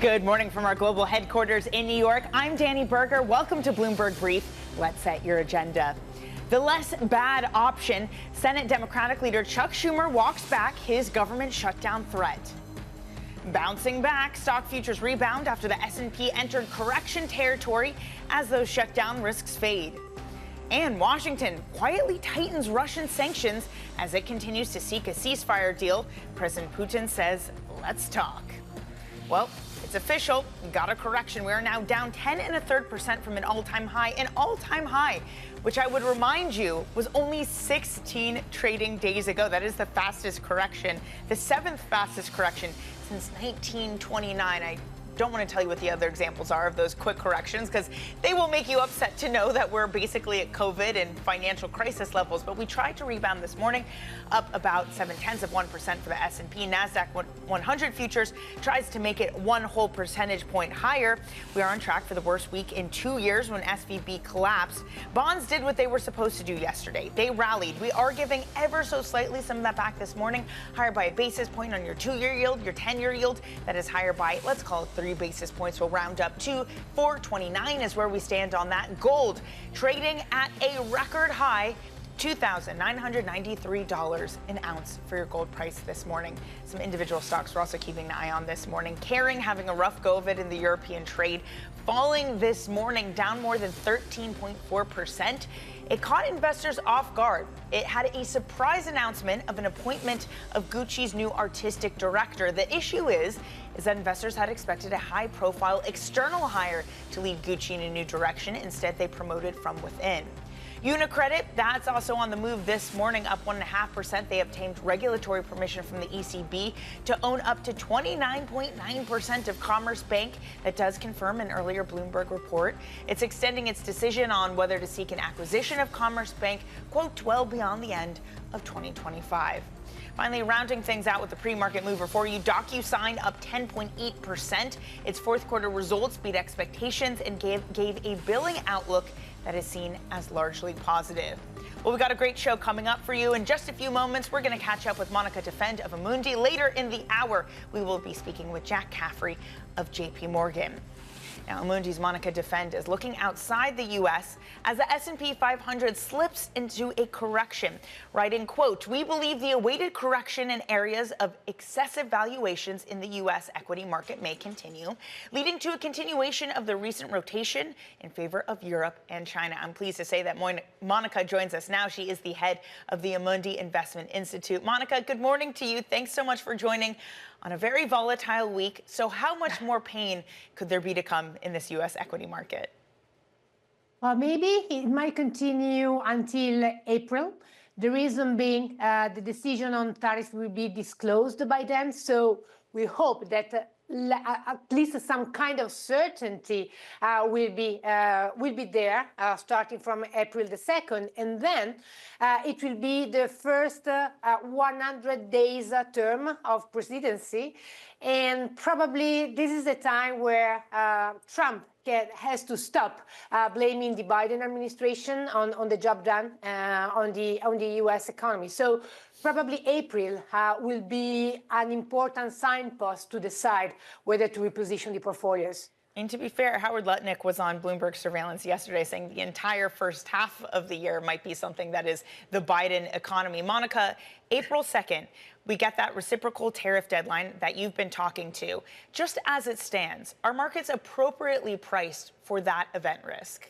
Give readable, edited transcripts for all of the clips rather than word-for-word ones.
Good morning from our global headquarters in New York. I'm Danny Berger. Welcome to Bloomberg Brief. Let's set your agenda. The less bad option, Senate Democratic leader Chuck Schumer walks back his government shutdown threat. Bouncing back, stock futures rebound after the S&P entered correction territory as those shutdown risks fade. And Washington quietly tightens Russian sanctions as it continues to seek a ceasefire deal. President Putin says, let's talk. Well, it's official. We got a correction. We are now down 10.33% from an all-time high, which I would remind you was only 16 trading days ago. That is the fastest correction, the seventh fastest correction since 1929. I don't want to tell you what the other examples are of those quick corrections because they will make you upset to know that we're basically at COVID and financial crisis levels. But we tried to rebound this morning, up about 0.7% for the S&P. NASDAQ 100 futures tries to make it 1 whole percentage point higher. We are on track for the worst week in 2 years when SVB collapsed. Bonds did what they were supposed to do yesterday. They rallied. We are giving ever so slightly some of that back this morning, higher by a basis point on your 2-year yield, your 10-year yield. That is higher by, let's call it 3 basis points. Will round up to 429 is where we stand on that. Gold trading at a record high, $2,993 an ounce for your gold price this morning. Some individual stocks we're also keeping an eye on this morning. Kering having a rough go of it in the European trade, falling this morning, down more than 13.4%. It caught investors off guard. It had a surprise announcement of an appointment of Gucci's new artistic director. The issue is that investors had expected a high-profile external hire to lead Gucci in a new direction. Instead, they promoted from within. UniCredit, that's also on the move this morning, up 1.5%. They obtained regulatory permission from the ECB to own up to 29.9% of Commerce Bank. That does confirm an earlier Bloomberg report. It's extending its decision on whether to seek an acquisition of Commerce Bank, quote, well beyond the end of 2025. Finally, rounding things out with the pre-market mover for you, DocuSign up 10.8%. Its fourth quarter results beat expectations and gave a billing outlook that is seen as largely positive. Well, we've got a great show coming up for you. In just a few moments, we're going to catch up with Monica Defend of Amundi. Later in the hour, we will be speaking with Caffrey of JPMorgan. Now, Amundi's Monica Defend is looking outside the U.S. as the S&P 500 slips into a correction, writing, quote, we believe the awaited correction in areas of excessive valuations in the U.S. equity market may continue, leading to a continuation of the recent rotation in favor of Europe and China. I'm pleased to say that Monica joins us now. She is the head of the Amundi Investment Institute. Monica, good morning to you. Thanks so much for joining on a very volatile week. So how much more pain could there be to come in this U.S. equity market? Maybe it might continue until April. The reason being the decision on tariffs will be disclosed by then. So we hope that at least some kind of certainty will be there starting from April the 2nd. And then it will be the first 100 days term of presidency. And probably this is the time where Trump has to stop blaming the Biden administration on the job done on the U.S. economy. So probably April will be an important signpost to decide whether to reposition the portfolios. And to be fair, Howard Lutnick was on Bloomberg Surveillance yesterday saying the entire first half of the year might be something that is the Biden economy. Monica, April 2nd, we get that reciprocal tariff deadline that you've been talking to. Just as it stands, are markets appropriately priced for that event risk?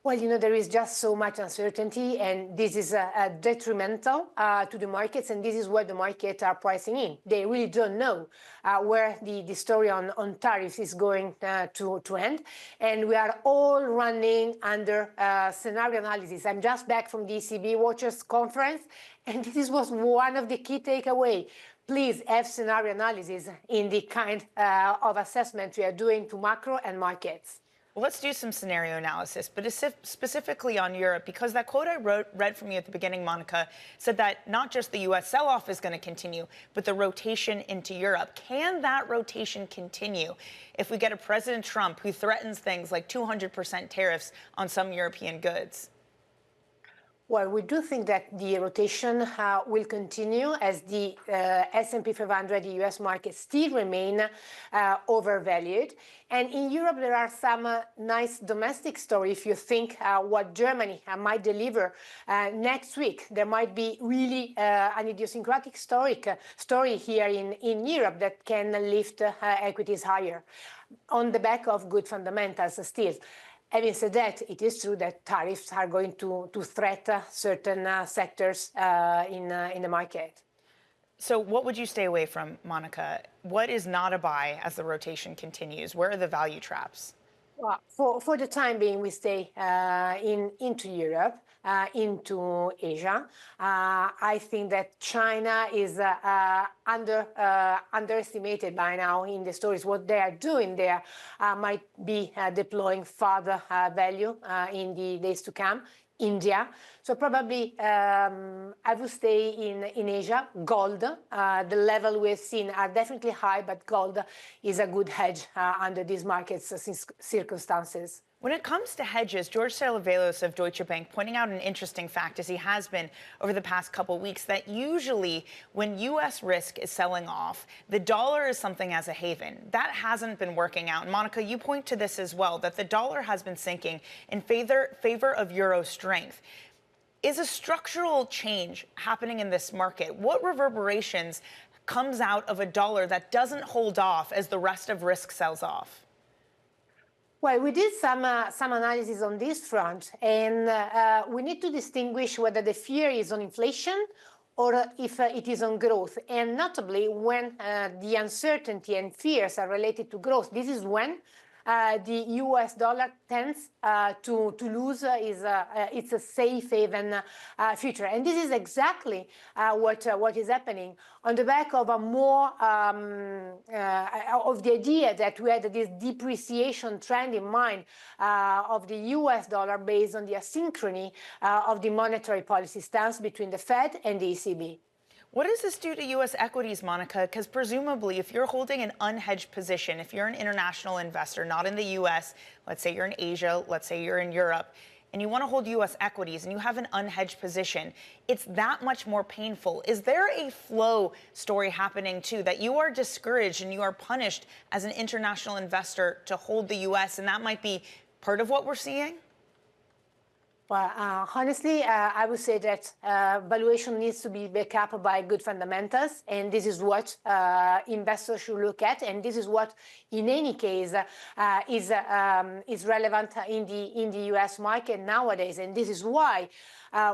Well, there is just so much uncertainty, and this is detrimental to the markets, and this is what the markets are pricing in. They really don't know where the story on tariffs is going to end, and we are all running under scenario analysis. I'm just back from the ECB Watchers Conference, and this was one of the key takeaways. Please have scenario analysis in the kind of assessment we are doing to macro and markets. Well, let's do some scenario analysis, but specifically on Europe, because that quote I read from you at the beginning, Monica, said that not just the U.S. sell-off is going to continue, but the rotation into Europe. Can that rotation continue if we get a President Trump who threatens things like 200% tariffs on some European goods? Well, we do think that the rotation will continue as the S&P 500, the US market, still remain overvalued. And in Europe, there are some nice domestic stories. If you think what Germany might deliver next week, there might be really an idiosyncratic story here in Europe that can lift equities higher on the back of good fundamentals still. Having said that, it is true that tariffs are going to threaten certain sectors in the market. So what would you stay away from, Monica? What is not a buy as the rotation continues? Where are the value traps? Well, for the time being, we stay into Europe, into Asia. I think that China is underestimated by now in the stories. What they are doing there might be deploying further value in the days to come. India. So probably I would stay in Asia. Gold, the level we've seen are definitely high, but gold is a good hedge under these market circumstances. When it comes to hedges, George Salavelos of Deutsche Bank pointing out an interesting fact, as he has been over the past couple of weeks, that usually when U.S. risk is selling off, the dollar is something as a haven. That hasn't been working out. And Monica, you point to this as well, that the dollar has been sinking in favor of euro strength. Is a structural change happening in this market? What reverberations comes out of a dollar that doesn't hold off as the rest of risk sells off? Well, we did some analysis on this front, and we need to distinguish whether the fear is on inflation or if it is on growth. And notably, when the uncertainty and fears are related to growth, this is when the US dollar tends to lose its a safe haven future. And this is exactly what is happening on the back of a more of the idea that we had this depreciation trend in mind of the US dollar based on the asynchrony of the monetary policy stance between the Fed and the ECB. What does this do to U.S. equities, Monica? Because presumably, if you're holding an unhedged position, if you're an international investor, not in the U.S., let's say you're in Asia, let's say you're in Europe, and you want to hold U.S. equities and you have an unhedged position, it's that much more painful. Is there a flow story happening, too, that you are discouraged and you are punished as an international investor to hold the U.S., and that might be part of what we're seeing? Well, honestly, I would say that valuation needs to be backed up by good fundamentals, and this is what investors should look at, and this is what, in any case, is relevant in the U.S. market nowadays, and this is why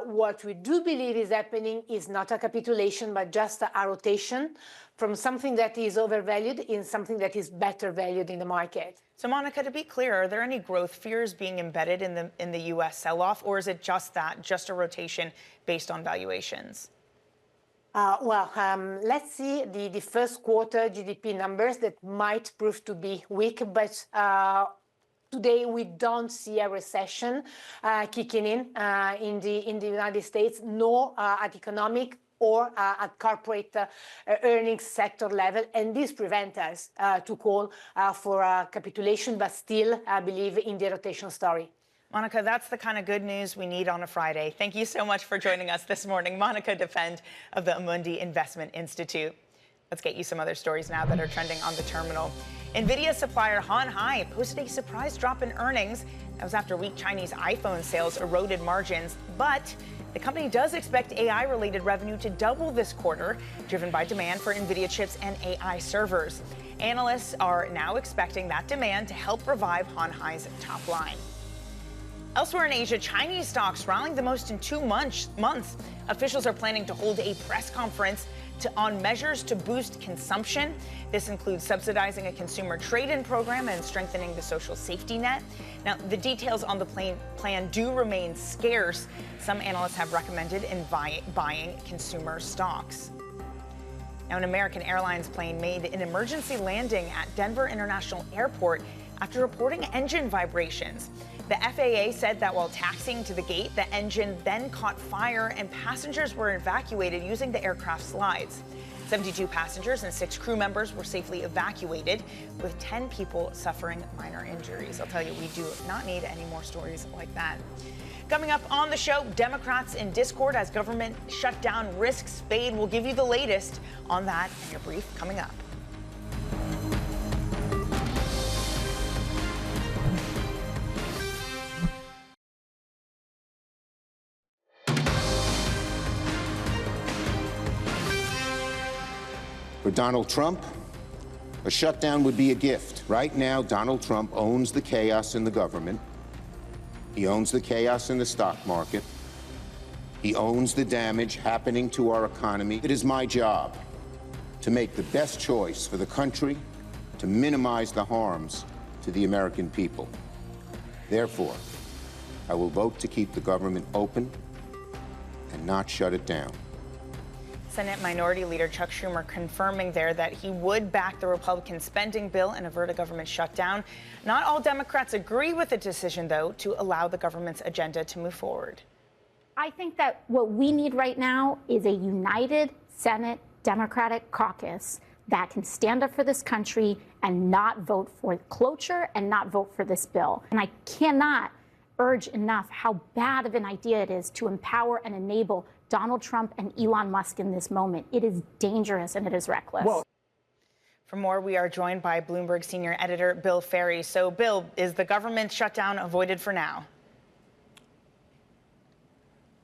what we do believe is happening is not a capitulation, but just a rotation from something that is overvalued in something that is better valued in the market. So, Monica, to be clear, are there any growth fears being embedded in the U.S. sell-off, or is it just a rotation based on valuations? Let's see the first quarter GDP numbers that might prove to be weak, but today we don't see a recession kicking in the United States, nor at economic or at corporate earnings sector level, and this prevents us to call for a capitulation, but still believe in the rotation story. Monica, that's the kind of good news we need on a Friday. Thank you so much for joining us this morning. Monica Defend of the Amundi Investment Institute. Let's get you some other stories now that are trending on the terminal. NVIDIA supplier Hon Hai posted a surprise drop in earnings. That was after weak Chinese iPhone sales eroded margins, but the company does expect AI-related revenue to double this quarter, driven by demand for NVIDIA chips and AI servers. Analysts are now expecting that demand to help revive Hon Hai's top line. Elsewhere in Asia, Chinese stocks rallying the most in 2 months. Officials are planning to hold a press conference on measures to boost consumption. This includes subsidizing a consumer trade-in program and strengthening the social safety net. Now, the details on the plan do remain scarce. Some analysts have recommended buying consumer stocks. Now, an American Airlines plane made an emergency landing at Denver International Airport after reporting engine vibrations. The FAA said that while taxiing to the gate, the engine then caught fire and passengers were evacuated using the aircraft slides. 72 passengers and 6 crew members were safely evacuated, with 10 people suffering minor injuries. I'll tell you, we do not need any more stories like that. Coming up on the show, Democrats in discord as government shutdown risks fade. We'll give you the latest on that in your brief coming up. For Donald Trump, a shutdown would be a gift. Right now, Donald Trump owns the chaos in the government. He owns the chaos in the stock market. He owns the damage happening to our economy. It is my job to make the best choice for the country, to minimize the harms to the American people. Therefore, I will vote to keep the government open and not shut it down. Senate Minority Leader Chuck Schumer confirming there that he would back the Republican spending bill and avert a government shutdown. Not all Democrats agree with the decision, though, to allow the government's agenda to move forward. I think that what we need right now is a united Senate Democratic caucus that can stand up for this country and not vote for cloture and not vote for this bill. And I cannot urge enough how bad of an idea it is to empower and enable Donald Trump and Elon Musk in this moment. It is dangerous and it is reckless. For more, we are joined by Bloomberg senior editor Bill Ferry. So, Bill, is the government shutdown avoided for now?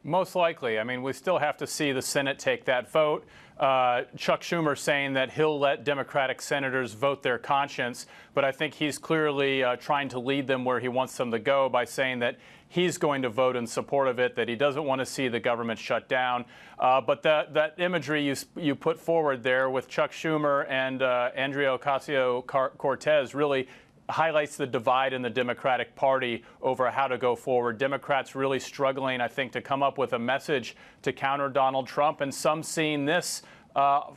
Most likely. I mean, we still have to see the Senate take that vote. Chuck Schumer saying that he'll let Democratic senators vote their conscience, but I think he's clearly trying to lead them where he wants them to go by saying that he's going to vote in support of it, that he doesn't want to see the government shut down. But that imagery you put forward there with Chuck Schumer and Andrea Ocasio-Cortez really highlights the divide in the Democratic Party over how to go forward. Democrats really struggling, I think, to come up with a message to counter Donald Trump, and some seeing this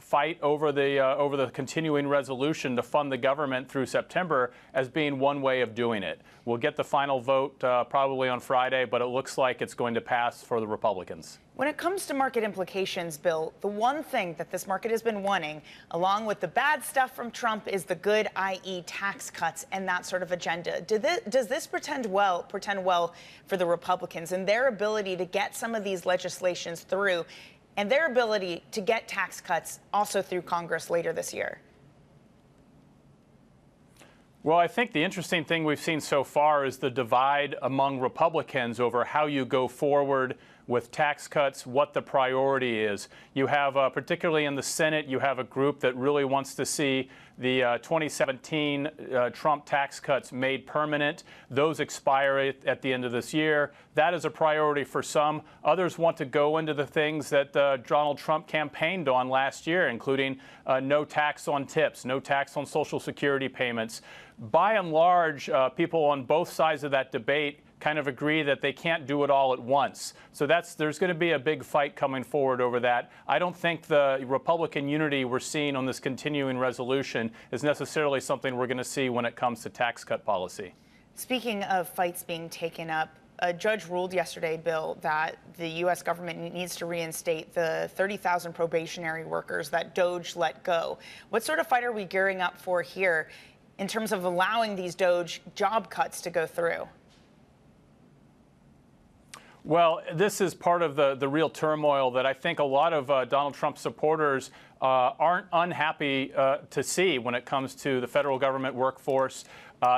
fight over the continuing resolution to fund the government through September as being one way of doing it. We'll get the final vote probably on Friday, but it looks like it's going to pass for the Republicans. When it comes to market implications, Bill, the one thing that this market has been wanting, along with the bad stuff from Trump, is the good, i.e. tax cuts and that sort of agenda. Does this portend well for the Republicans and their ability to get some of these legislations through and their ability to get tax cuts also through Congress later this year? Well, I think the interesting thing we've seen so far is the divide among Republicans over how you go forward with tax cuts, what the priority is. You have, particularly in the Senate, you have a group that really wants to see the 2017 Trump tax cuts made permanent. Those expire at the end of this year. That is a priority for some. Others want to go into the things that Donald Trump campaigned on last year, including no tax on tips, no tax on Social Security payments. By and large, people on both sides of that debate kind of agree that they can't do it all at once. So there's going to be a big fight coming forward over that. I don't think the Republican unity we're seeing on this continuing resolution is necessarily something we're going to see when it comes to tax cut policy. Speaking of fights being taken up, a judge ruled yesterday, Bill, that the U.S. government needs to reinstate the 30,000 probationary workers that DOJ let go. What sort of fight are we gearing up for here in terms of allowing these DOJ job cuts to go through? Well, this is part of the real turmoil that I think a lot of Donald Trump supporters aren't unhappy to see when it comes to the federal government workforce.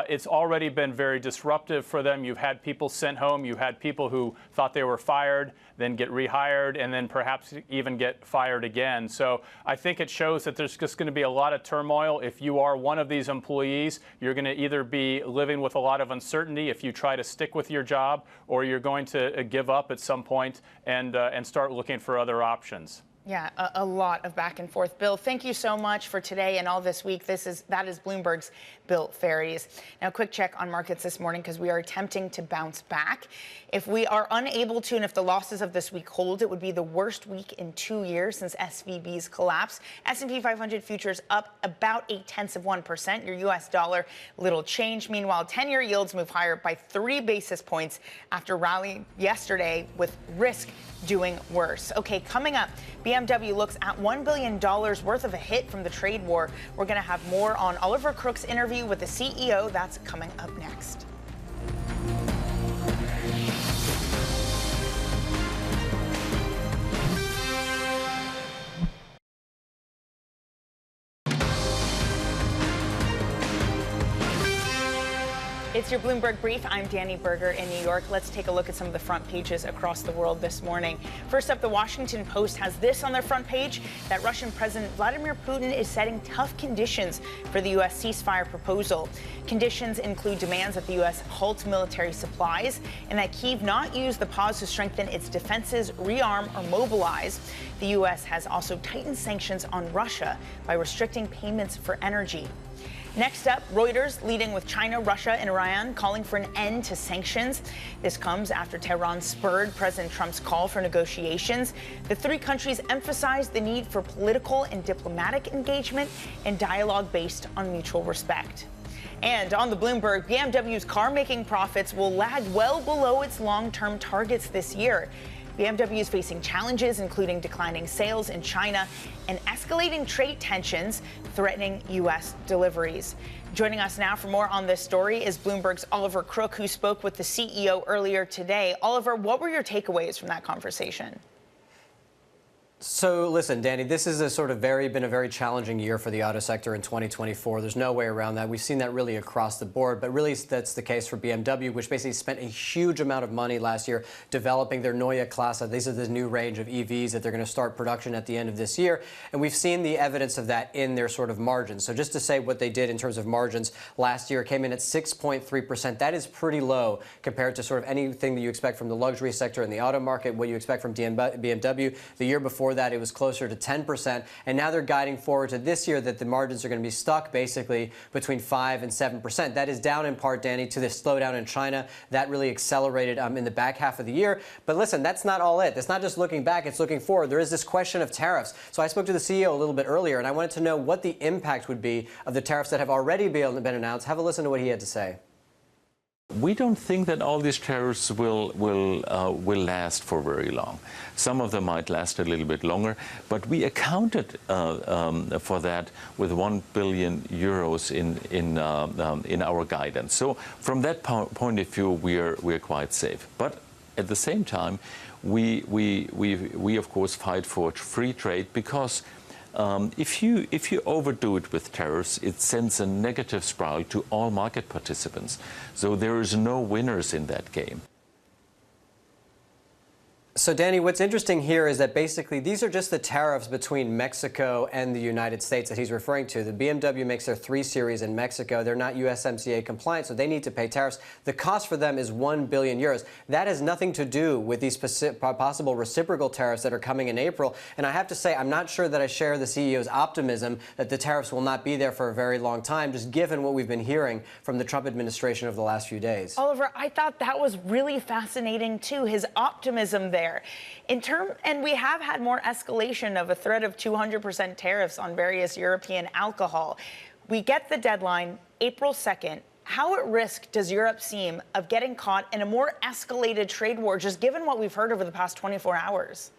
It's already been very disruptive for them. You've had people sent home. You had people who thought they were fired, then get rehired, and then perhaps even get fired again. So I think it shows that there's just going to be a lot of turmoil. If you are one of these employees, you're going to either be living with a lot of uncertainty if you try to stick with your job, or you're going to give up at some point and start looking for other options. Yeah, a lot of back and forth. Bill, thank you so much for today and all this week. That is Bloomberg's Bill Ferries. Now, quick check on markets this morning because we are attempting to bounce back. If we are unable to, and if the losses of this week hold, it would be the worst week in 2 years since SVB's collapse. S&P 500 futures up about 0.8%. Your U.S. dollar, little change. Meanwhile, 10-year yields move higher by 3 basis points after rallying yesterday with risk doing worse. Okay, coming up, BMW looks at $1 billion worth of a hit from the trade war. We're going to have more on Oliver Crook's interview with the CEO. That's coming up next. It's your Bloomberg Brief. I'm Danny Berger in New York. Let's take a look at some of the front pages across the world this morning. First up, the Washington Post has this on their front page, that Russian President Vladimir Putin is setting tough conditions for the U.S. ceasefire proposal. Conditions include demands that the U.S. halt military supplies and that Kyiv not use the pause to strengthen its defenses, rearm, or mobilize. The U.S. has also tightened sanctions on Russia by restricting payments for energy. Next up, Reuters leading with China, Russia, and Iran calling for an end to sanctions. This comes after Tehran spurred President Trump's call for negotiations. The three countries emphasized the need for political and diplomatic engagement and dialogue based on mutual respect. And on the Bloomberg, BMW's car-making profits will lag well below its long-term targets this year. BMW is facing challenges, including declining sales in China and escalating trade tensions threatening U.S. deliveries. Joining us now for more on this story is Bloomberg's Oliver Crook, who spoke with the CEO earlier today. Oliver, what were your takeaways from that conversation? So listen, Danny, this has been a very challenging year for the auto sector in 2024. There's no way around that. We've seen that really across the board, but really that's the case for BMW, which basically spent a huge amount of money last year developing their Neue Klasse. These are the new range of EVs that they're going to start production at the end of this year. And we've seen the evidence of that in their margins. So just to say what they did in terms of margins last year came in at 6.3%. That is pretty low compared to anything that you expect from the luxury sector in the auto market, what you expect from BMW. The year before that, it was closer to 10%. And now they're guiding forward to this year that the margins are going to be stuck basically between 5 and 7%. That is down in part, Danny, to the slowdown in China. That really accelerated in the back half of the year. But listen, that's not all it. It's not just looking back, it's looking forward. There is this question of tariffs. So I spoke to the CEO a little bit earlier, and I wanted to know what the impact would be of the tariffs that have already been announced. Have a listen to what he had to say. We don't think that all these tariffs will last for very long. Some of them might last a little bit longer, but we accounted for that with 1 billion euros in our guidance. So from that point of view, we're quite safe. But at the same time, we of course fight for free trade because. If you overdo it with tariffs, it sends a negative spiral to all market participants. So there is no winners in that game. So, Danny, what's interesting here is that basically these are just the tariffs between Mexico and the United States that he's referring to. The BMW makes their 3 Series in Mexico. They're not USMCA compliant, so they need to pay tariffs. The cost for them is 1 billion euros. That has nothing to do with these possible reciprocal tariffs that are coming in April. And I have to say, I'm not sure that I share the CEO's optimism that the tariffs will not be there for a very long time, just given what we've been hearing from the Trump administration over the last few days. Oliver, I thought that was really fascinating, too, his optimism there. And we have had more escalation of a threat of 200% tariffs on various European alcohol. We get the deadline, April 2nd. How at risk does Europe seem of getting caught in a more escalated trade war, just given what we've heard over the past 24 hours?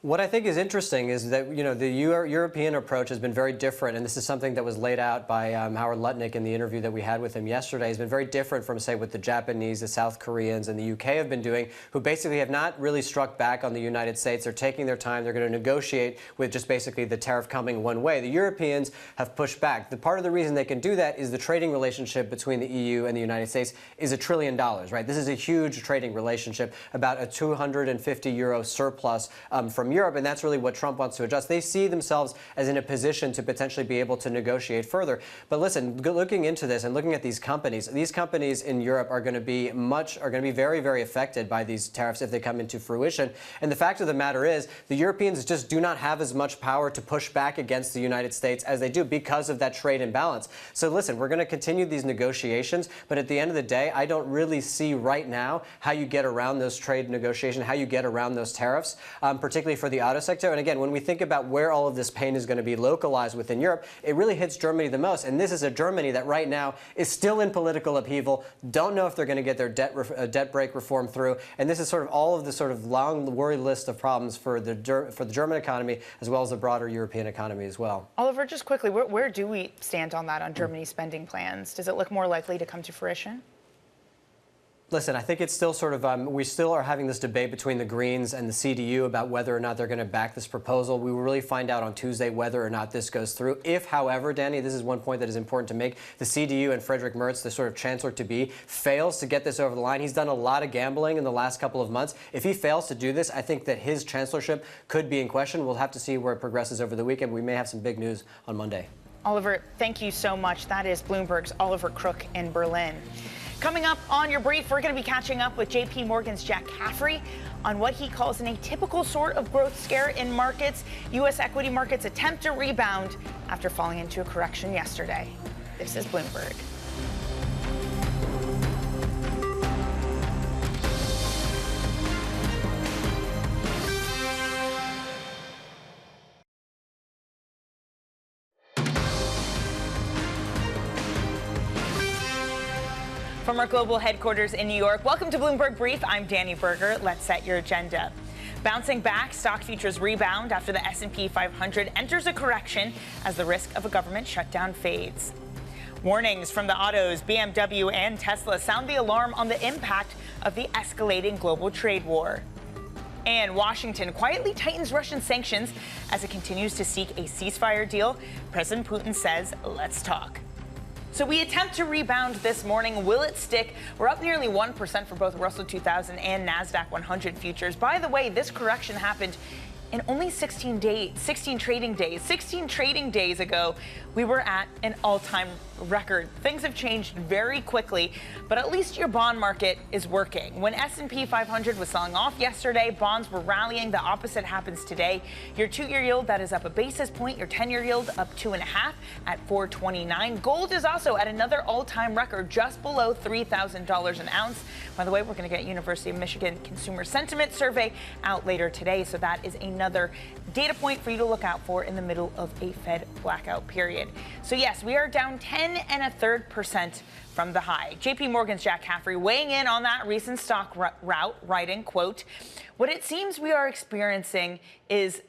What I think is interesting is that, the European approach has been very different, and this is something that was laid out by Howard Lutnick in the interview that we had with him yesterday. It's been very different from, say, what the Japanese, the South Koreans, and the UK have been doing, who basically have not really struck back on the United States. They're taking their time. They're going to negotiate with just basically the tariff coming one way. The Europeans have pushed back. The part of the reason they can do that is the trading relationship between the EU and the United States is $1 trillion, right? This is a huge trading relationship, about a 250 euro surplus from Europe, and that's really what Trump wants to adjust. They see themselves as in a position to potentially be able to negotiate further. But listen, looking into this and looking at these companies in Europe are going to be very, very affected by these tariffs if they come into fruition. And the fact of the matter is, the Europeans just do not have as much power to push back against the United States as they do because of that trade imbalance. So listen, we're going to continue these negotiations, but at the end of the day, I don't really see right now how you get around those trade negotiations, how you get around those tariffs, particularly for the auto sector. And again, when we think about where all of this pain is going to be localized within Europe, it really hits Germany the most. And this is a Germany that right now is still in political upheaval, don't know if they're going to get their debt break reform through. And this is sort of all of the sort of long worry list of problems for the German economy as well as the broader European economy as well. Oliver, just quickly, where do we stand on that, on Germany's spending plans? Does it look more likely to come to fruition? Listen, I think it's still sort of, we still are having this debate between the Greens and the CDU about whether or not they're going to back this proposal. We will really find out on Tuesday whether or not this goes through. If, however, Danny, this is one point that is important to make, the CDU and Friedrich Merz, the sort of chancellor-to-be, fails to get this over the line. He's done a lot of gambling in the last couple of months. If he fails to do this, I think that his chancellorship could be in question. We'll have to see where it progresses over the weekend. We may have some big news on Monday. Oliver, thank you so much. That is Bloomberg's Oliver Crook in Berlin. Coming up on your brief, we're going to be catching up with JPMorgan's Jack Caffrey on what he calls an atypical sort of growth scare in markets. U.S. equity markets attempt to rebound after falling into a correction yesterday. This is Bloomberg. From our global headquarters in New York, welcome to Bloomberg Brief. I'm Danny Berger. Let's set your agenda. Bouncing back, stock futures rebound after the S&P 500 enters a correction as the risk of a government shutdown fades. Warnings from the autos, BMW and Tesla sound the alarm on the impact of the escalating global trade war. And Washington quietly tightens Russian sanctions as it continues to seek a ceasefire deal. President Putin says, let's talk. So we attempt to rebound this morning. Will it stick? We're up nearly 1% for both Russell 2000 and NASDAQ 100 futures. By the way, this correction happened in only 16 trading days. 16 trading days ago, we were at an all-time record. Things have changed very quickly, but at least your bond market is working. When S&P 500 was selling off yesterday, bonds were rallying. The opposite happens today. Your 2-year yield, that is up a basis point. Your 10-year yield up 2.5 at 4.29. Gold is also at another all-time record, just below $3,000 an ounce. By the way, we're going to get University of Michigan Consumer Sentiment Survey out later today, so that is another data point for you to look out for in the middle of a Fed blackout period. So yes, we are down 10.33% from the high. JPMorgan's Jack Caffrey weighing in on that recent stock rout, writing, quote, what it seems we are experiencing is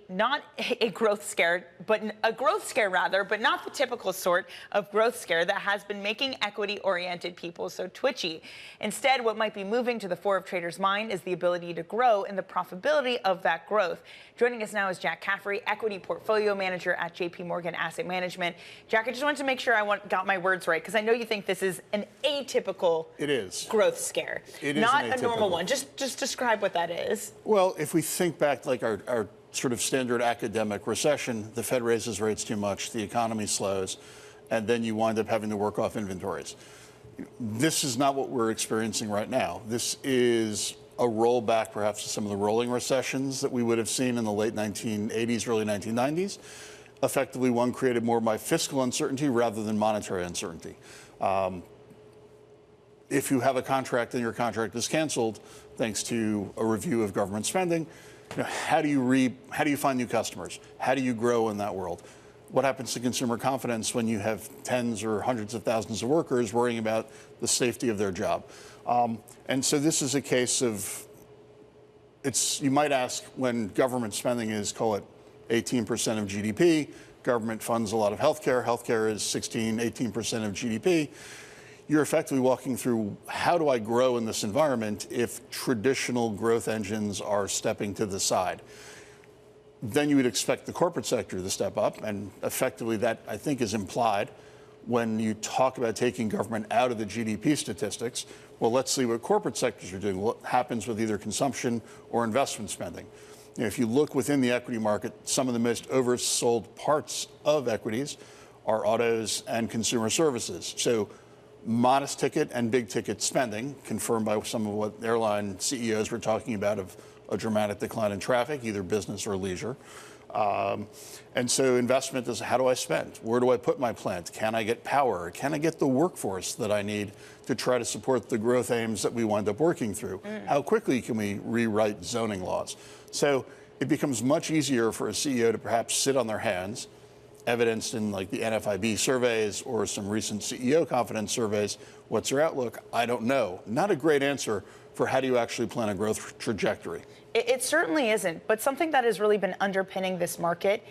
not a growth scare, but a growth scare rather, but not the typical sort of growth scare that has been making equity-oriented people so twitchy. Instead, what might be moving to the fore of traders' mind is the ability to grow and the profitability of that growth. Joining us now is Jack Caffrey, equity portfolio manager at JPMorgan Asset Management. Jack, I just wanted to make sure I got my words right, because I know you think this is an atypical growth scare. It is not a normal one. Just describe what that is. Well, if we think back like our sort of standard academic recession, the Fed raises rates too much, the economy slows, and then you wind up having to work off inventories. This is not what we're experiencing right now. This is a rollback perhaps to some of the rolling recessions that we would have seen in the late 1980s, early 1990s. Effectively, one created more by fiscal uncertainty rather than monetary uncertainty. If you have a contract and your contract is canceled, thanks to a review of government spending, how do you find new customers? How do you grow in that world? What happens to consumer confidence when you have tens or hundreds of thousands of workers worrying about the safety of their job? And so this is a case of, you might ask, when government spending is, call it 18% of GDP, government funds a lot of healthcare. Healthcare is 16, 18% of GDP. You're effectively walking through, how do I grow in this environment if traditional growth engines are stepping to the side? Then you would expect the corporate sector to step up, and effectively that, I think, is implied when you talk about taking government out of the GDP statistics. Well, let's see what corporate sectors are doing, what happens with either consumption or investment spending. If you look within the equity market, some of the most oversold parts of equities are autos and consumer services. So modest ticket and big ticket spending, confirmed by some of what airline CEOs were talking about of a dramatic decline in traffic, either business or leisure. And so investment is, how do I spend? Where do I put my plant? Can I get power? Can I get the workforce that I need to try to support the growth aims that we wind up working through? How quickly can we rewrite zoning laws? So it becomes much easier for a CEO to perhaps sit on their hands, evidenced in like the NFIB surveys or some recent CEO confidence surveys. What's their outlook? I don't know. Not a great answer for how do you actually plan a growth trajectory. It certainly isn't, but something that has really been underpinning this market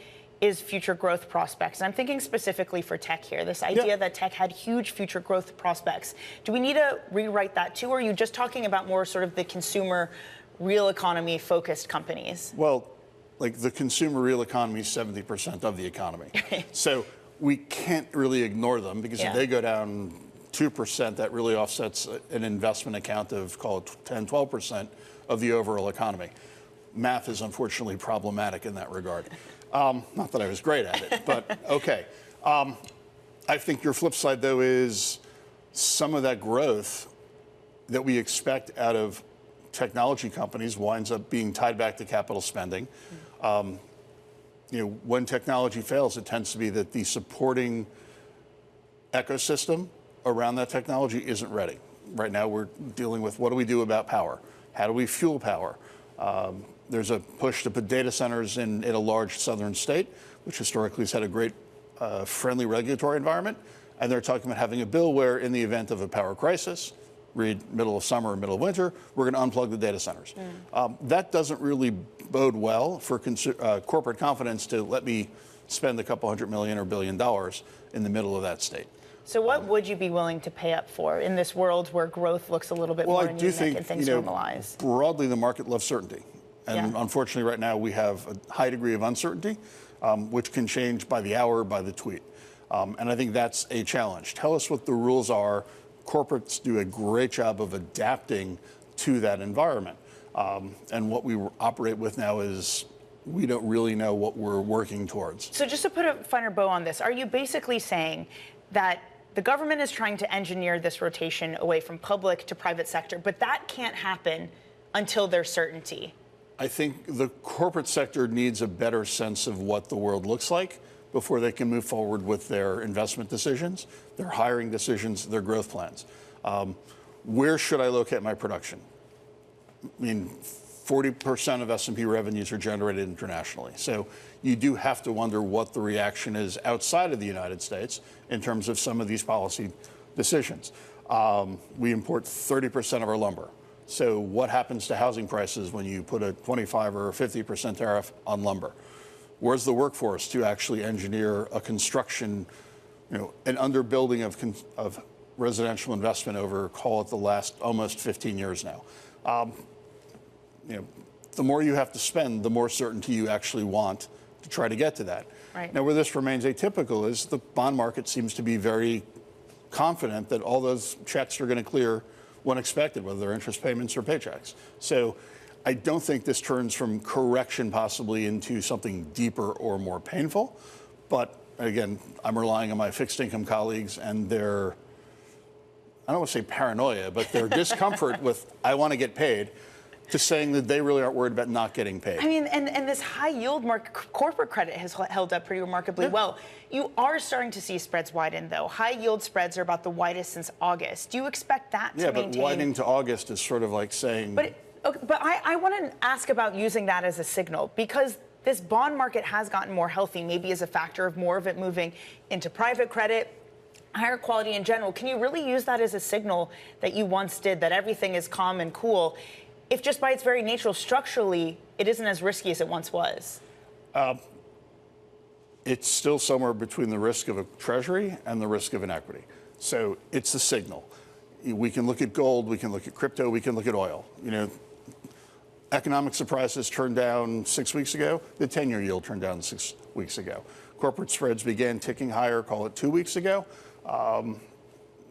is future growth prospects. And I'm thinking specifically for tech here, this idea that tech had huge future growth prospects. Do we need to rewrite that too, or are you just talking about more sort of the consumer, real economy focused companies? Well, like the consumer real economy is 70% of the economy. So we can't really ignore them because if they go down 2%, that really offsets an investment account of, call it 10, 12% of the overall economy. Math is unfortunately problematic in that regard. Not that I was great at it, but okay. I think your flip side, though, is some of that growth that we expect out of technology companies winds up being tied back to capital spending. When technology fails, it tends to be that the supporting ecosystem around that technology isn't ready. Right now, we're dealing with what do we do about power? How do we fuel power? There's a push to put data centers in a large southern state, which historically has had a great friendly regulatory environment. And they're talking about having a bill where in the event of a power crisis, read middle of summer or middle of winter, we're going to unplug the data centers. That doesn't really bode well for corporate confidence to let me spend a couple $100 million or $1 billion in the middle of that state. So what would you be willing to pay up for in this world where growth looks a little bit more anemic and things normalize? Broadly, the market loves certainty. And unfortunately, right now, we have a high degree of uncertainty, which can change by the hour, by the tweet. And I think that's a challenge. Tell us what the rules are. Corporates do a great job of adapting to that environment. And what we operate with now is we don't really know what we're working towards. So just to put a finer bow on this, are you basically saying that the government is trying to engineer this rotation away from public to private sector, but that can't happen until there's certainty? I think the corporate sector needs a better sense of what the world looks like before they can move forward with their investment decisions, their hiring decisions, their growth plans. Where should I locate my production? I mean, 40% of S&P revenues are generated internationally. So you do have to wonder what the reaction is outside of the United States in terms of some of these policy decisions. We import 30% of our lumber. So what happens to housing prices when you put a 25 or 50% tariff on lumber? Where's the workforce to actually engineer a construction, an underbuilding of residential investment over, call it the last almost 15 years now? The more you have to spend, the more certainty you actually want to try to get to that. Right. Now, where this remains atypical is the bond market seems to be very confident that all those checks are going to clear when expected, whether they're interest payments or paychecks. So I don't think this turns from correction possibly into something deeper or more painful. But again, I'm relying on my fixed income colleagues and their, I don't want to say paranoia, but their discomfort with, I want to get paid, to saying that they really aren't worried about not getting paid. I mean, and this high yield market, corporate credit has held up pretty remarkably well. You are starting to see spreads widen, though. High yield spreads are about the widest since August. Do you expect that to maintain? Yeah, but widening to August is sort of like saying... But I want to ask about using that as a signal, because this bond market has gotten more healthy, maybe as a factor of more of it moving into private credit, higher quality in general. Can you really use that as a signal that you once did, that everything is calm and cool, if just by its very nature, structurally, it isn't as risky as it once was? It's still somewhere between the risk of a treasury and the risk of an equity. So it's a signal. We can look at gold, we can look at crypto, we can look at oil. Economic surprises turned down 6 weeks ago. The 10-year yield turned down 6 weeks ago. Corporate spreads began ticking higher, call it 2 weeks ago.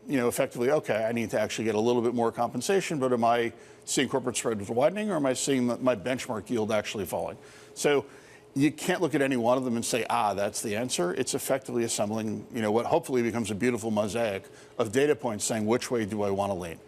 Effectively, okay, I need to actually get a little bit more compensation, but am I seeing corporate spreads widening, or am I seeing my benchmark yield actually falling? So you can't look at any one of them and say, that's the answer. It's effectively assembling, what hopefully becomes a beautiful mosaic of data points saying which way do I want to lean.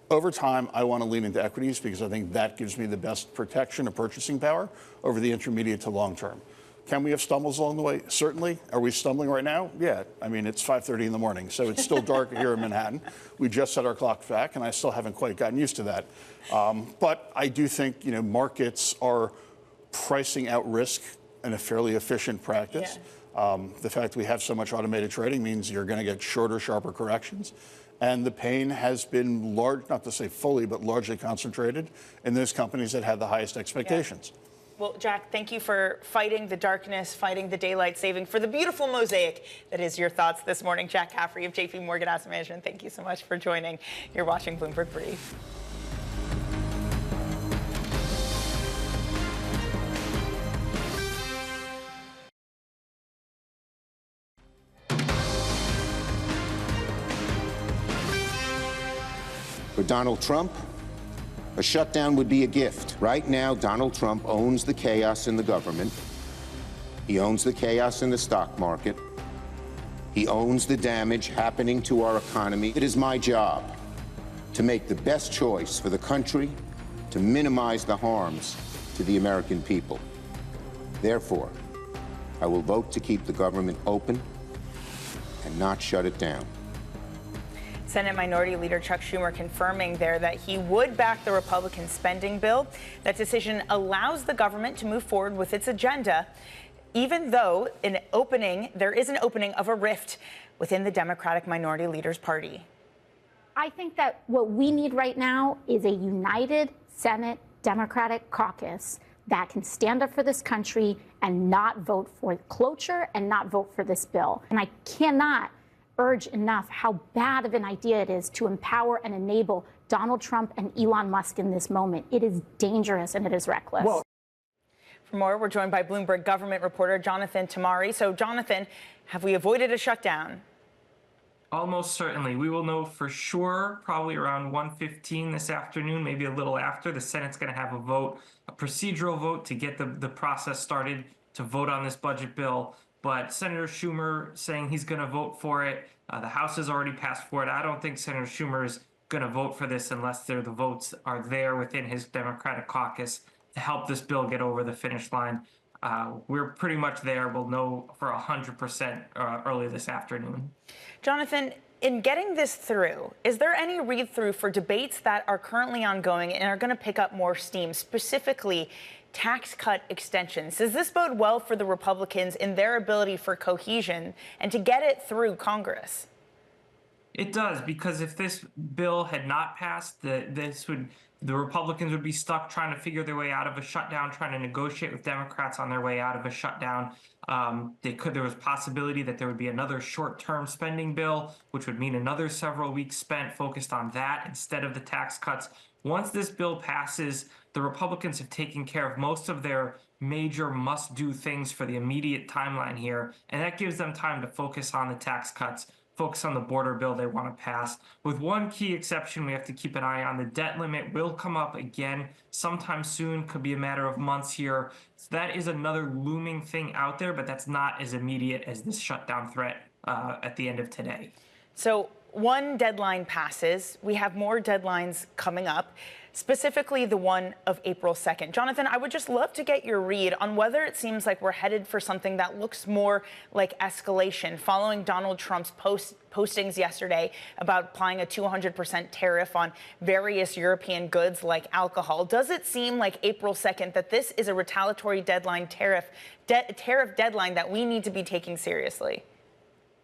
Over time, I want to lean into equities because I think that gives me the best protection of purchasing power over the intermediate to long term. Can we have stumbles along the way? Certainly. Are we stumbling right now? Yeah. I mean, it's 5:30 in the morning, so it's still dark here in Manhattan. We just set our clock back, and I still haven't quite gotten used to that. But I do think, markets are pricing out risk in a fairly efficient practice. Yeah. The fact we have so much automated trading means you're going to get shorter, sharper corrections. And the pain has been large, not to say fully, but largely concentrated in those companies that had the highest expectations. Yeah. Well, Jack, thank you for fighting the darkness, fighting the daylight saving, for the beautiful mosaic that is your thoughts this morning. Jack Caffrey of JPMorgan Asset Management, thank you so much for joining. You're watching Bloomberg Brief. For Donald Trump, a shutdown would be a gift. Right now, Donald Trump owns the chaos in the government. He owns the chaos in the stock market. He owns the damage happening to our economy. It is my job to make the best choice for the country, to minimize the harms to the American people. Therefore, I will vote to keep the government open and not shut it down. Senate Minority Leader Chuck Schumer confirming there that he would back the Republican spending bill. That decision allows the government to move forward with its agenda, even though there is an opening of a rift within the Democratic Minority Leader's party. I think that what we need right now is a united Senate Democratic caucus that can stand up for this country and not vote for cloture and not vote for this bill. And I cannot urge enough how bad of an idea it is to empower and enable Donald Trump and Elon Musk in this moment. It is dangerous and it is reckless. Well, for more, we're joined by Bloomberg government reporter Jonathan Tamari. So, Jonathan, have we avoided a shutdown? Almost certainly. We will know for sure probably around 1:15 this afternoon, maybe a little after. The Senate's going to have a vote, a procedural vote to get the process started to vote on this budget bill. But Senator Schumer saying he's going to vote for it. The House has already passed for it. I don't think Senator Schumer is going to vote for this unless the votes are there within his Democratic caucus to help this bill get over the finish line. We're pretty much there. We'll know for 100% early this afternoon. Jonathan, in getting this through, is there any read-through for debates that are currently ongoing and are going to pick up more steam, specifically tax cut extensions? Does this bode well for the Republicans in their ability for cohesion and to get it through Congress? It does, because if this bill had not passed, the Republicans would be stuck trying to figure their way out of a shutdown, trying to negotiate with Democrats on their way out of a shutdown. There was possibility that there would be another short-term spending bill, which would mean another several weeks spent focused on that instead of the tax cuts. Once this bill passes, the Republicans have taken care of most of their major must-do things for the immediate timeline here, and that gives them time to focus on the tax cuts, focus on the border bill they want to pass. With one key exception we have to keep an eye on. The debt limit will come up again sometime soon, could be a matter of months here. So that is another looming thing out there, but that's not as immediate as this shutdown threat at the end of today. So one deadline passes. We have more deadlines coming up, specifically the one of April 2nd. Jonathan, I would just love to get your read on whether it seems like we're headed for something that looks more like escalation following Donald Trump's postings yesterday about applying a 200% tariff on various European goods like alcohol. Does it seem like April 2nd that this is a retaliatory deadline tariff deadline that we need to be taking seriously?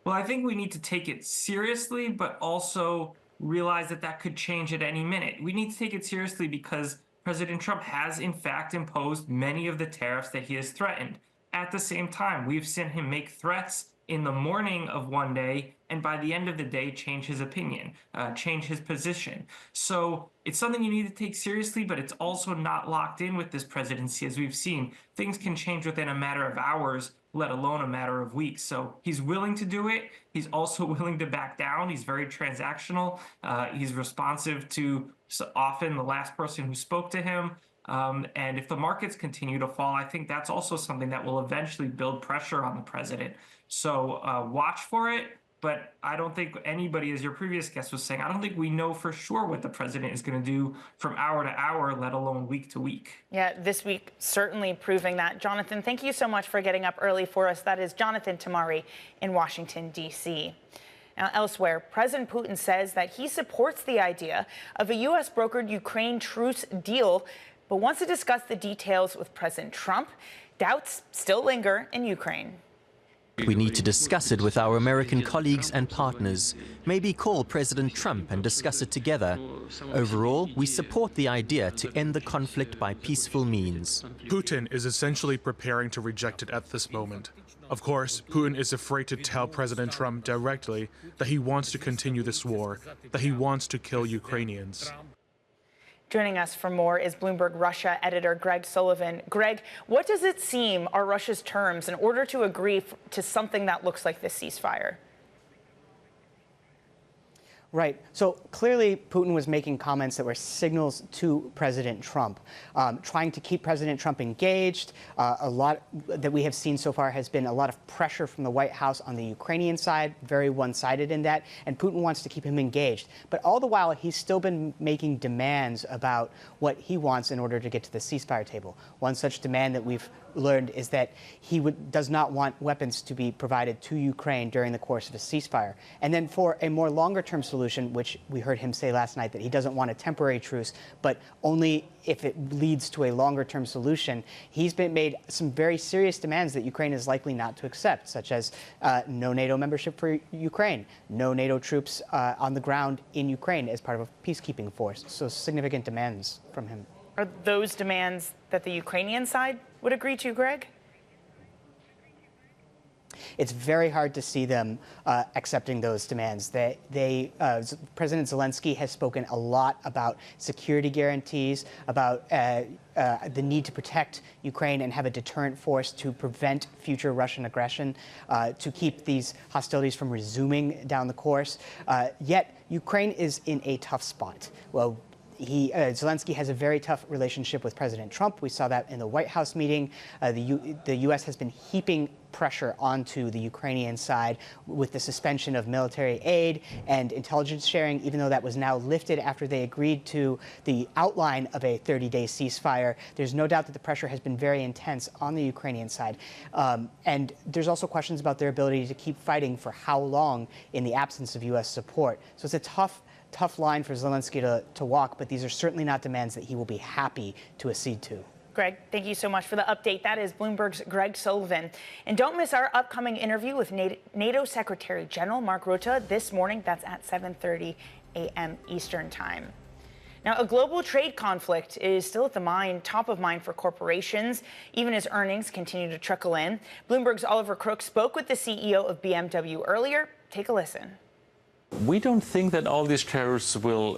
Well, I think we need to take it seriously, but also realize that that could change at any minute. We need to take it seriously because President Trump has, in fact, imposed many of the tariffs that he has threatened. At the same time, we've seen him make threats in the morning of one day, and by the end of the day, change his opinion, change his position. So it's something you need to take seriously, but it's also not locked in with this presidency. As we've seen, things can change within a matter of hours, let alone a matter of weeks. So he's willing to do it. He's also willing to back down. He's very transactional. He's responsive to often the last person who spoke to him. And if the markets continue to fall, I think that's also something that will eventually build pressure on the president. So watch for it. But I don't think anybody, as your previous guest was saying, I don't think we know for sure what the president is going to do from hour to hour, let alone week to week. Yeah, this week certainly proving that. Jonathan, thank you so much for getting up early for us. That is Jonathan Tamari in Washington, D.C. Now, elsewhere, President Putin says that he supports the idea of a U.S. brokered Ukraine truce deal but wants to discuss the details with President Trump. Doubts still linger in Ukraine. We need to discuss it with our American colleagues and partners. Maybe call President Trump and discuss it together. Overall, we support the idea to end the conflict by peaceful means. Putin is essentially preparing to reject it at this moment. Of course, Putin is afraid to tell President Trump directly that he wants to continue this war, that he wants to kill Ukrainians. Joining us for more is Bloomberg Russia editor Greg Sullivan. Greg, what does it seem are Russia's terms in order to agree to something that looks like this ceasefire? Right. So clearly, Putin was making comments that were signals to President Trump, trying to keep President Trump engaged. A lot that we have seen so far has been a lot of pressure from the White House on the Ukrainian side, very one-sided in that, and Putin wants to keep him engaged. But all the while, he's still been making demands about what he wants in order to get to the ceasefire table. One such demand that we've learned is that he does not want weapons to be provided to Ukraine during the course of a ceasefire. And then for a more longer-term solution, which we heard him say last night that he doesn't want a temporary truce, but only if it leads to a longer-term solution, he's made some very serious demands that Ukraine is likely not to accept, such as no NATO membership for Ukraine, no NATO troops on the ground in Ukraine as part of a peacekeeping force. So significant demands from him. Are those demands that the Ukrainian side would agree to, Greg? It's very hard to see them accepting those demands. President Zelensky has spoken a lot about security guarantees, about the need to protect Ukraine and have a deterrent force to prevent future Russian aggression, to keep these hostilities from resuming down the course. Yet Ukraine is in a tough spot. Well, Zelensky has a very tough relationship with President Trump. We saw that in the White House meeting. The U.S. has been heaping pressure onto the Ukrainian side with the suspension of military aid and intelligence sharing, even though that was now lifted after they agreed to the outline of a 30-day ceasefire. There's no doubt that the pressure has been very intense on the Ukrainian side. And there's also questions about their ability to keep fighting for how long in the absence of U.S. support. So it's a tough line for Zelensky to walk, but these are certainly not demands that he will be happy to accede to. Greg, thank you so much for the update. That is Bloomberg's Greg Sullivan. And don't miss our upcoming interview with NATO Secretary General Mark Rutte this morning. That's at 7:30 a.m. Eastern Time. Now, a global trade conflict is still at the top of mind for corporations, even as earnings continue to trickle in. Bloomberg's Oliver Crook spoke with the CEO of BMW earlier. Take a listen. We don't think that all these tariffs will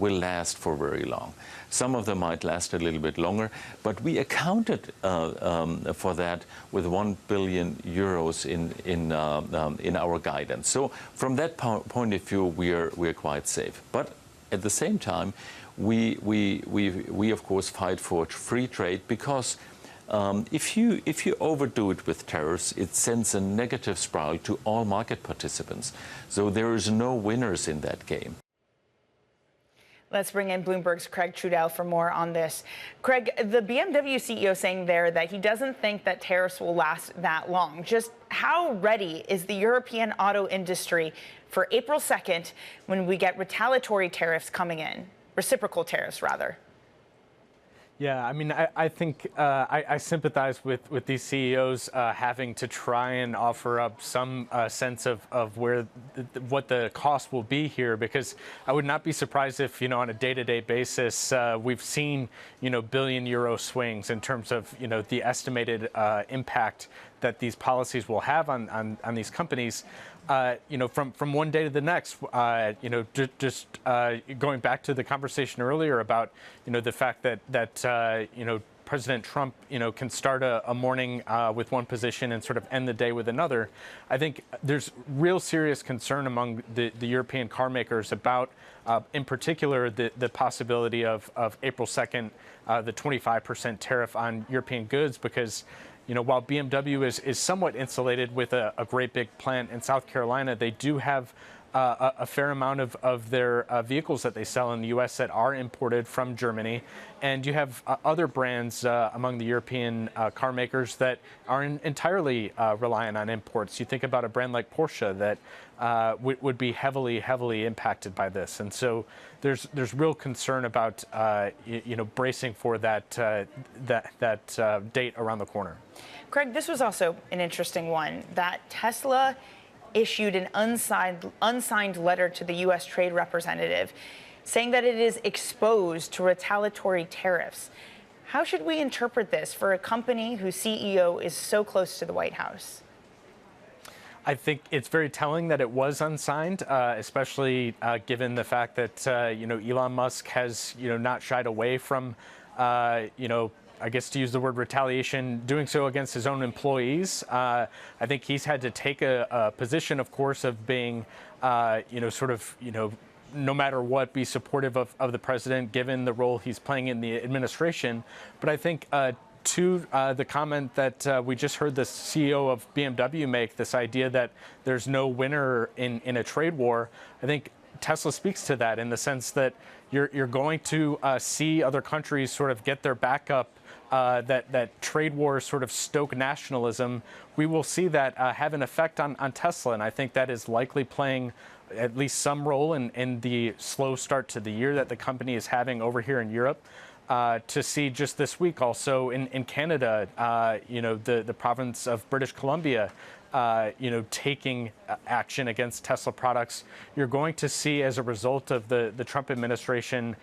last for very long. Some of them might last a little bit longer, but we accounted for that with 1 billion euros in our guidance. So from that point of view, we're quite safe. But at the same time, we of course fight for free trade because if you overdo it with tariffs, it sends a negative spiral to all market participants. So there is no winners in that game. Let's bring in Bloomberg's Craig Trudell for more on this. Craig, the BMW CEO saying there that he doesn't think that tariffs will last that long. Just how ready is the European auto industry for April 2nd when we get retaliatory tariffs coming in? Reciprocal tariffs, rather. Yeah, I mean, I think I sympathize with these CEOs having to try and offer up some sense of what the cost will be here, because I would not be surprised if, on a day-to-day basis, we've seen, billion euro swings in terms of, the estimated impact that these policies will have on these companies. From one day to the next, just going back to the conversation earlier about, the fact that President Trump, can start a morning with one position and sort of end the day with another. I think there's real serious concern among the European car makers about, in particular, the possibility of April 2nd, the 25% tariff on European goods, because while BMW is somewhat insulated with a great big plant in South Carolina, they do have a fair amount of their vehicles that they sell in the U.S. that are imported from Germany. And you have other brands among the European car makers that are entirely reliant on imports. You think about a brand like Porsche that would be heavily impacted by this. And so there's real concern about bracing for that date around the corner. Craig, this was also an interesting one, that Tesla issued an unsigned letter to the U.S. trade representative saying that it is exposed to retaliatory tariffs. How should we interpret this for a company whose CEO is so close to the White House? I think it's very telling that it was unsigned, especially given the fact that Elon Musk has not shied away from I guess to use the word retaliation, doing so against his own employees. I think he's had to take a position, of course, of being no matter what, be supportive of the president, given the role he's playing in the administration. But I think to the comment that we just heard the CEO of BMW make, this idea that there's no winner in a trade war, I think Tesla speaks to that in the sense that you're going to see other countries sort of get their back up, that trade wars sort of stoke nationalism. We will see that have an effect on Tesla, and I think that is likely playing at least some role in the slow start to the year that the company is having over here in Europe. To see just this week also in Canada, the province of British Columbia, taking action against Tesla products. You're going to see, as a result of the Trump administration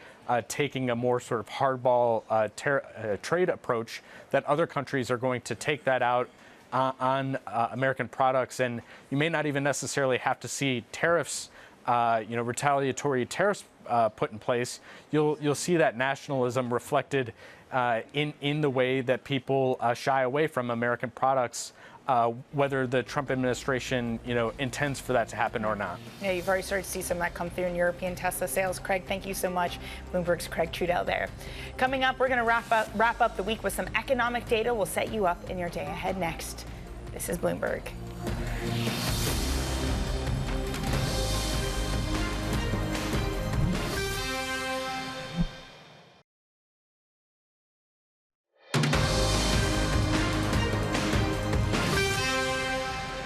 taking a more sort of hardball trade approach, that other countries are going to take that out on American products. And you may not even necessarily have to see tariffs, retaliatory tariffs put in place. You'll see that nationalism reflected in the way that people shy away from American products, whether the Trump administration, intends for that to happen or not. Yeah, you've already started to see some of that come through in European Tesla sales. Craig, thank you so much. Bloomberg's Craig Trudell there. Coming up, we're going to wrap up the week with some economic data. We'll set you up in your day ahead next. This is Bloomberg.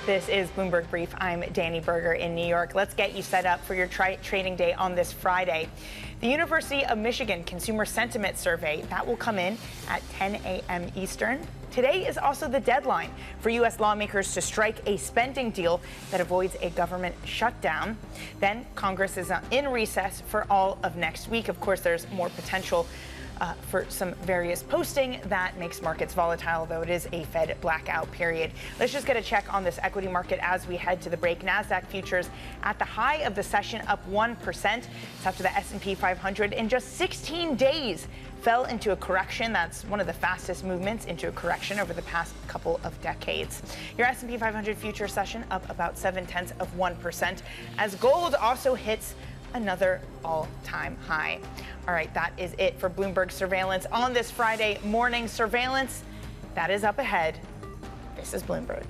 This is Bloomberg Brief. I'm Danny Berger in New York. Let's get you set up for your trading day on this Friday. The University of Michigan Consumer Sentiment Survey, that will come in at 10 a.m. Eastern. Today is also the deadline for U.S. lawmakers to strike a spending deal that avoids a government shutdown. Then Congress is in recess for all of next week. Of course, there's more potential for some various posting that makes markets volatile, though it is a Fed blackout period. Let's just get a check on this equity market as we head to the break. NASDAQ futures at the high of the session up 1%. It's after the S&P 500 in just 16 days fell into a correction. That's one of the fastest movements into a correction over the past couple of decades. Your S&P 500 future session up about 0.7%, as gold also hits another all-time high. All right, that is it for Bloomberg Surveillance on this Friday morning. Surveillance, that is up ahead. This is Bloomberg.